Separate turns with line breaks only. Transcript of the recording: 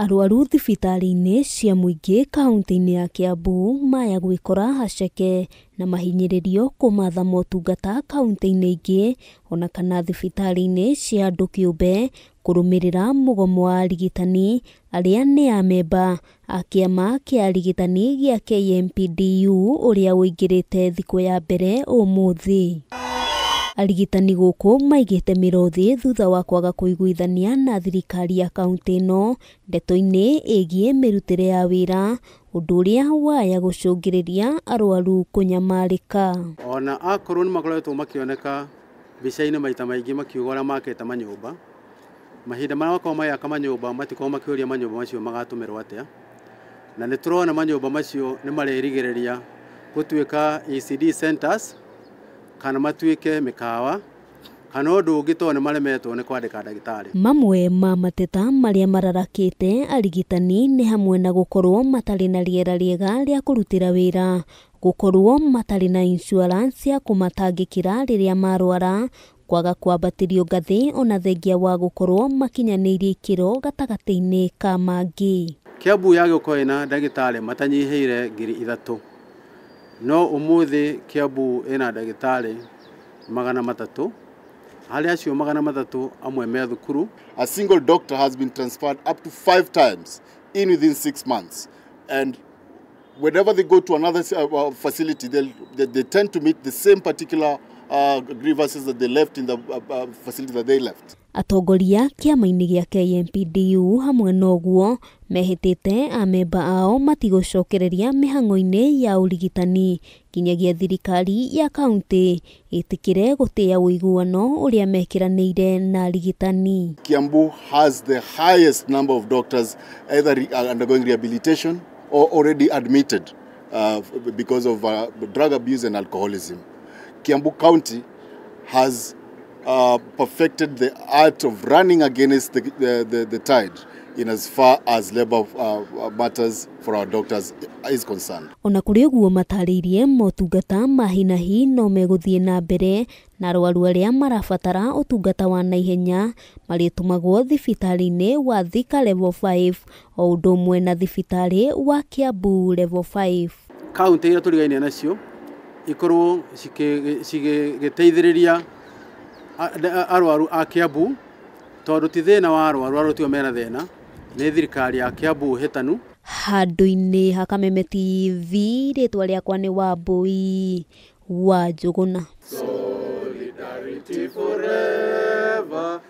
Arwaru thibitarĩ-inĩ cia mũingĩ kaunti-inĩ ya Kiambu maya gwĩkora haceke na mahinyĩrĩrio kũmatha motungata kaunti-inĩ ingĩ ona kana thibitarĩ-inĩ cia andũ kĩũmbe kũrũmĩrĩra mũgomo wa arigitani arĩa nĩ amemba a kĩama kĩa arigitani gĩa KMPDU ũrĩa ũingĩrĩte thikũ ya mbere ũmũthĩ. Arigitani gũkũ maigĩte mĩrothi thutha wa kwaga kũiguithania na thirikari ya kaunti ĩno ndeto-inĩ ĩgiĩ mĩrutĩre ya wĩra, ũndũ ũrĩa waya gũcũngĩrĩria arwaru kũnyamarĩka.
Ona akorwo nĩ makoretwo makĩoneka mbica-inĩ maita maingĩ makiuga ũrĩa makĩte manyũmba, mahinda marĩa makorwo magĩaka manyũmba matikorwo makĩũria manyũmba macio magatũmĩrwo atĩa, na nĩ tũrona manyũmba macio nĩ marerigĩrĩria gũtuĩka ECD centers kana matuĩke mĩkawa kana ũndũ ũngĩ tondũ nĩ maremetwo nĩ kwandĩka ndagĩtarĩ. Mamwe ma mateta marĩa mararakĩte arigitani nĩ hamwe na gũkorwo matarĩ na rĩera rĩega rĩa kũrutĩra wĩra, gũkorwo matarĩ na insurance ya kũmatangĩkĩra rĩrĩa marwara, kwaga kwambatĩrio ngathĩ ona thengia wa gũkorwo makinyanĩirie ikĩro gatagatĩ-inĩ ka mangĩ. Kiambu yagĩũkorwo ĩna ndagĩtarĩ matanyihĩire 3,000 no ũmũthĩ Kiambu ĩna ndagĩtarĩ 300, harĩa acio 300 amwe me thukuru.
A single doctor has been transferred up to 5 times within 6 months, and whenever they go to another facility, they tend to meet the same particular grievances that they left in the facility that they left.
Atongoria kĩama-inĩ gĩa KMPDU hamwe noguo mehĩtĩte amemba ao matigũcokereria mĩhang'o-inĩ ya ũrigitani nginyagia thirikari ya kaunti ĩtĩkĩre gũtĩa ũiguano ũrĩa mekĩranĩire na arigitani.
Kiambu has the highest number of doctors either undergoing rehabilitation or already admitted because of drug abuse and alcoholism. Kiambu County has perfected the art of running against the tide in as far as labor matters for our doctors is concerned.
Ona kũrĩ ũguo matarĩirie motungata mahinahi no megũthiĩ na mbere na arwaru arĩa marabatara ũtungata wa naihenya marĩtũmagwo thibitarĩ-inĩ wa Thika level 5 o ũndũ ũmwe na thibitarĩ wa Kiambu level 5.
Kaunti iria tũrigainie nacio ikorwo cigĩteithĩrĩria arwaru a Kiambu tondũ ti thĩna wa arwaru tio mena thĩna, nĩ thirikari ya Kiambu hĩtanu.
Handũ-inĩ ha Kameme TV, rĩtwa rĩakwa nĩ Wambui wa Njũgũna.
Solidarity forever.